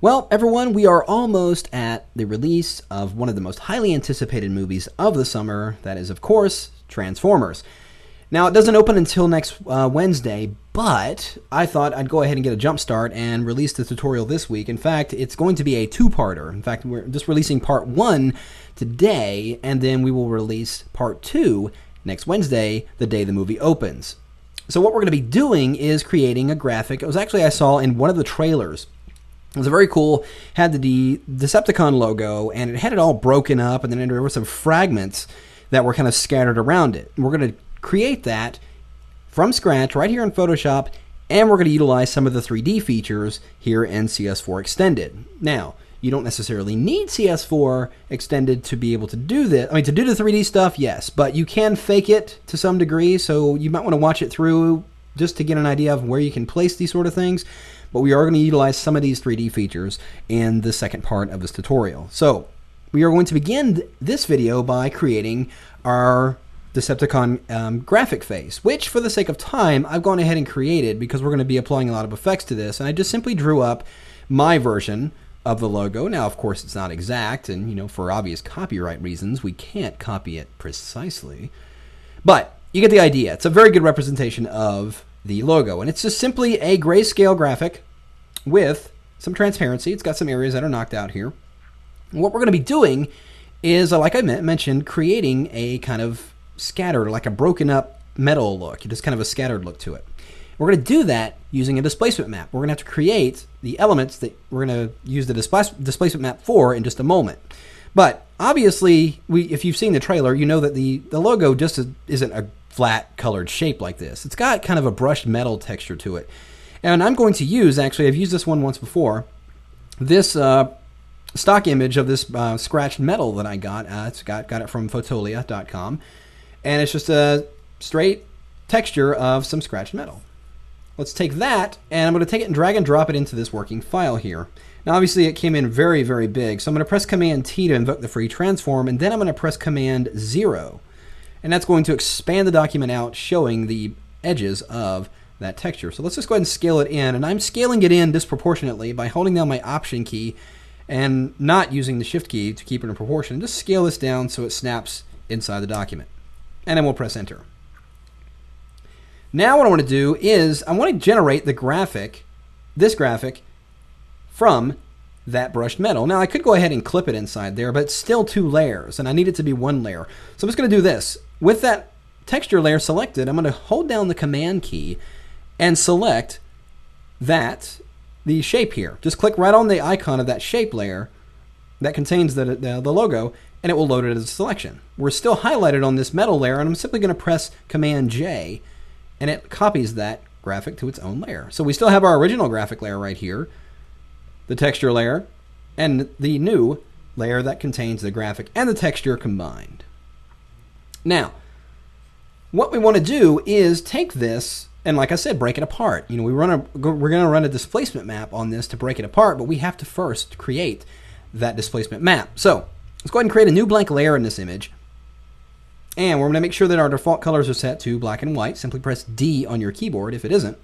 Well, everyone, we are almost at the release of one of the most highly anticipated movies of the summer. That is, of course, Transformers. Now, it doesn't open until next Wednesday, but I thought I'd go ahead and get a jump start and release the tutorial this week. In fact, it's going to be a two-parter. In fact, we're just releasing part 1 today, and then we will release part 2 next Wednesday, the day the movie opens. So what we're going to be doing is creating a graphic. It was actually I saw in one of the trailers. It was very cool, had the Decepticon logo, and it had it all broken up, and then there were some fragments that were kind of scattered around it. We're going to create that from scratch right here in Photoshop, and we're going to utilize some of the 3D features here in CS4 Extended. Now, you don't necessarily need CS4 Extended to be able to do this. I mean, to do the 3D stuff, yes, but you can fake it to some degree, so you might want to watch it through just to get an idea of where you can place these sort of things. But we are going to utilize some of these 3D features in the second part of this tutorial. So we are going to begin this video by creating our Decepticon graphic face, which for the sake of time, I've gone ahead and created because we're going to be applying a lot of effects to this. And I just simply drew up my version of the logo. Now, of course, it's not exact, and for obvious copyright reasons, we can't copy it precisely. But you get the idea. It's a very good representation of the logo, and it's just simply a grayscale graphic with some transparency. It's got some areas that are knocked out here. And what we're going to be doing is, like I mentioned, creating a kind of scattered, like a broken up metal look, just kind of a scattered look to it. We're going to do that using a displacement map. We're going to have to create the elements that we're going to use the displacement map for in just a moment. But obviously, if you've seen the trailer, you know that the logo just isn't a flat colored shape like this. It's got kind of a brushed metal texture to it. And I'm going to use, actually, I've used this one once before, this stock image of this scratched metal that I got. Got it from Fotolia.com. And it's just a straight texture of some scratched metal. Let's take that, and I'm going to take it and drag and drop it into this working file here. Now, obviously, it came in very, very big, so I'm going to press Command-T to invoke the free transform, and then I'm going to press Command-0. And that's going to expand the document out, showing the edges of that texture. So let's just go ahead and scale it in, and I'm scaling it in disproportionately by holding down my Option key and not using the Shift key to keep it in proportion. Just scale this down so it snaps inside the document. And then we'll press Enter. Now what I want to do is I want to generate the graphic, this graphic, from that brushed metal. Now I could go ahead and clip it inside there, but it's still 2 layers, and I need it to be 1 layer. So I'm just going to do this. With that texture layer selected, I'm going to hold down the Command key and select the shape here. Just click right on the icon of that shape layer that contains the logo, and it will load it as a selection. We're still highlighted on this metal layer, and I'm simply going to press Command-J, and it copies that graphic to its own layer. So we still have our original graphic layer right here, the texture layer, and the new layer that contains the graphic and the texture combined. Now, what we want to do is take this and, like I said, break it apart. We're going to run a displacement map on this to break it apart, but we have to first create that displacement map. So let's go ahead and create a new blank layer in this image. And we're going to make sure that our default colors are set to black and white. Simply press D on your keyboard if it isn't.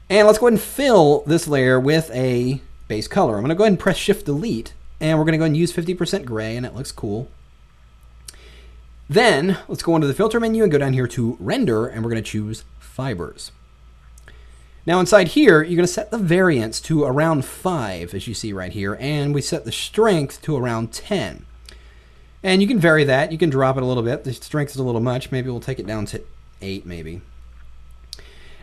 And let's go ahead and fill this layer with a base color. I'm going to go ahead and press Shift-Delete, and we're going to go ahead and use 50% gray, and it looks cool. Then let's go into the filter menu and go down here to Render, and we're going to choose Fibers. Now inside here, you're going to set the variance to around 5, as you see right here, and we set the strength to around 10. And you can vary that. You can drop it a little bit. The strength is a little much. Maybe we'll take it down to 8, maybe.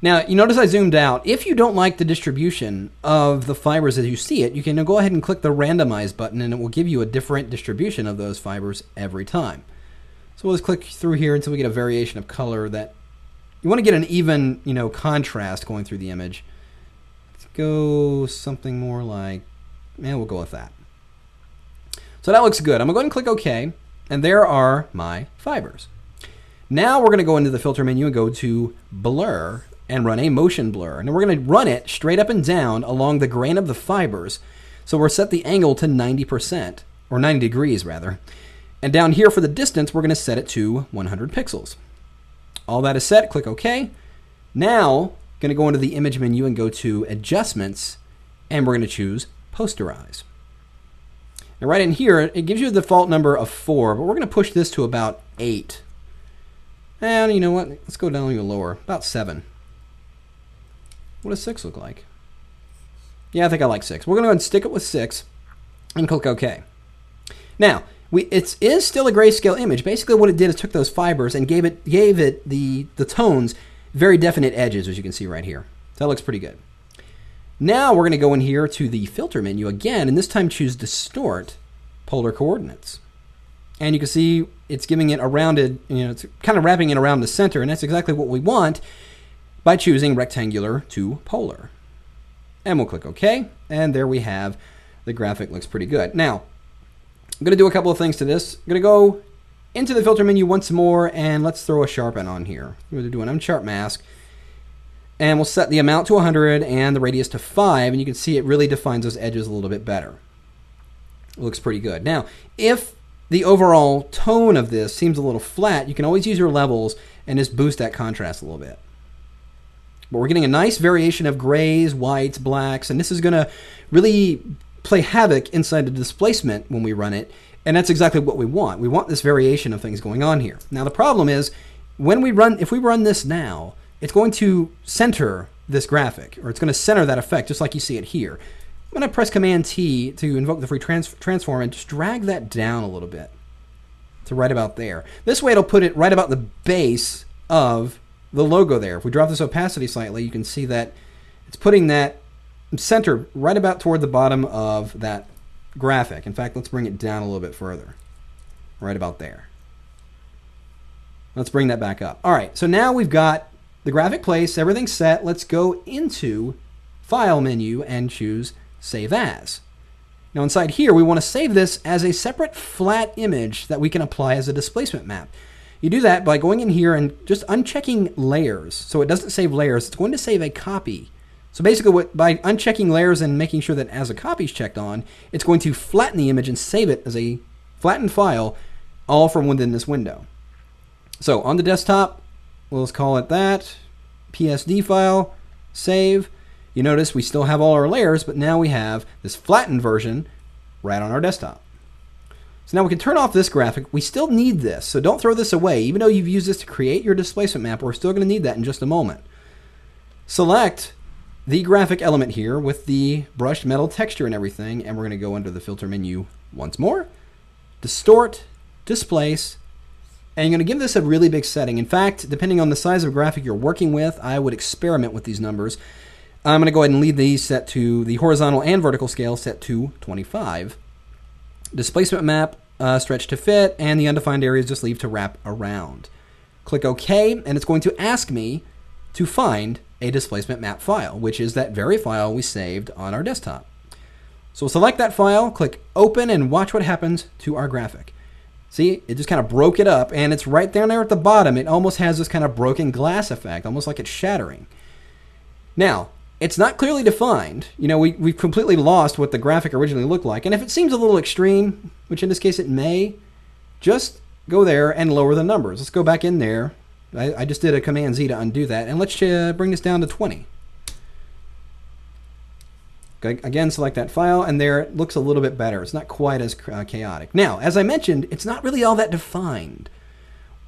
Now, you notice I zoomed out. If you don't like the distribution of the fibers as you see it, you can go ahead and click the Randomize button, and it will give you a different distribution of those fibers every time. So we'll just click through here until we get a variation of color that you want to get an even, contrast going through the image. Let's go something more like, we'll go with that. So that looks good. I'm going to go ahead and click OK, and there are my fibers. Now we're going to go into the filter menu and go to Blur and run a motion blur. And we're going to run it straight up and down along the grain of the fibers. So we're set the angle to 90%, or 90 degrees rather. And down here for the distance, we're going to set it to 100 pixels. All that is set, click OK. Now, going to go into the image menu and go to Adjustments and we're going to choose posterize. Now right in here, it gives you a default number of 4, but we're going to push this to about 8. And you know what? Let's go down even lower, about 7. What does 6 look like? Yeah, I think I like 6. We're going to go ahead and stick it with 6 and click OK. Now, it is still a grayscale image. Basically what it did is took those fibers and gave it the tones very definite edges, as you can see right here. So that looks pretty good. Now we're going to go in here to the filter menu again, and this time choose distort polar coordinates. And you can see it's giving it a rounded, it's kind of wrapping it around the center, and that's exactly what we want by choosing rectangular to polar. And we'll click OK, and there we have the graphic. Looks pretty good. Now, I'm going to do a couple of things to this. I'm going to go into the filter menu once more, and let's throw a sharpen on here. We're going to do an unsharp mask. And we'll set the amount to 100 and the radius to 5, and you can see it really defines those edges a little bit better. It looks pretty good. Now, if the overall tone of this seems a little flat, you can always use your levels and just boost that contrast a little bit. But we're getting a nice variation of grays, whites, blacks, and this is going to really play havoc inside the displacement when we run it, and that's exactly what we want. We want this variation of things going on here. Now, the problem is, if we run this now, it's going to center this graphic, or it's going to center that effect, just like you see it here. I'm going to press Command-T to invoke the free transform and just drag that down a little bit to right about there. This way it'll put it right about the base of the logo there. If we drop this opacity slightly, you can see that it's putting that center right about toward the bottom of that graphic. In fact, let's bring it down a little bit further, right about there. Let's bring that back up. All right, so now we've got the graphic place, everything's set. Let's go into File menu and choose Save As. Now inside here, we want to save this as a separate flat image that we can apply as a displacement map. You do that by going in here and just unchecking layers. So it doesn't save layers, it's going to save a copy. So basically, by unchecking layers and making sure that as a copy is checked on, it's going to flatten the image and save it as a flattened file, all from within this window. So on the desktop, let's call it that, PSD file, save. You notice we still have all our layers, but now we have this flattened version right on our desktop. So now we can turn off this graphic. We still need this, so don't throw this away. Even though you've used this to create your displacement map, we're still going to need that in just a moment. Select the graphic element here with the brushed metal texture and everything, and we're going to go under the filter menu once more, distort, displace, and you're going to give this a really big setting. In fact, depending on the size of graphic you're working with, I would experiment with these numbers. I'm going to go ahead and leave these set to the horizontal and vertical scale set to 25. Displacement map, stretch to fit, and the undefined areas just leave to wrap around. Click OK, and it's going to ask me to find a displacement map file, which is that very file we saved on our desktop. So we'll select that file, click Open, and watch what happens to our graphic. See, it just kind of broke it up, and it's right down there at the bottom. It almost has this kind of broken glass effect, almost like it's shattering. Now, it's not clearly defined. We've completely lost what the graphic originally looked like, and if it seems a little extreme, which in this case it may, just go there and lower the numbers. Let's go back in there. I just did a Command-Z to undo that, and let's bring this down to 20. Again, select that file, and there it looks a little bit better. It's not quite as chaotic. Now, as I mentioned, it's not really all that defined.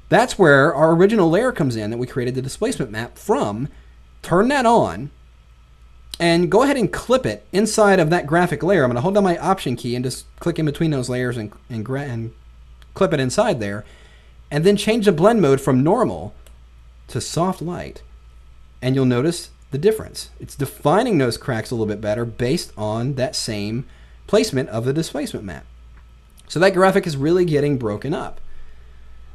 That's where our original layer comes in that we created the displacement map from. Turn that on, and go ahead and clip it inside of that graphic layer. I'm going to hold down my Option key and just click in between those layers and clip it inside there. And then change the blend mode from normal to soft light. And you'll notice the difference. It's defining those cracks a little bit better based on that same placement of the displacement map. So that graphic is really getting broken up.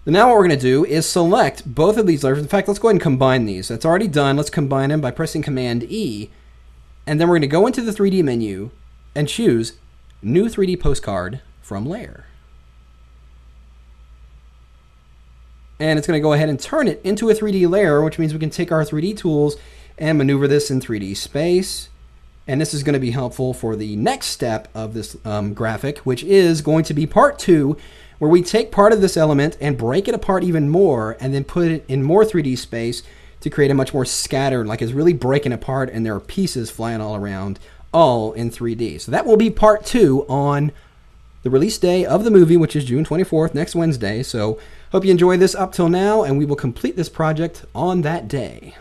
Now what we're going to do is select both of these layers. In fact, let's go ahead and combine these. That's already done. Let's combine them by pressing Command-E. And then we're going to go into the 3D menu and choose New 3D Postcard from Layer. And it's going to go ahead and turn it into a 3D layer, which means we can take our 3D tools and maneuver this in 3D space. And this is going to be helpful for the next step of this graphic, which is going to be part 2, where we take part of this element and break it apart even more, and then put it in more 3D space to create a much more scattered, like it's really breaking apart and there are pieces flying all around all in 3D. So that will be part 2 on the release day of the movie, which is June 24th, next Wednesday. So hope you enjoyed this up till now, and we will complete this project on that day.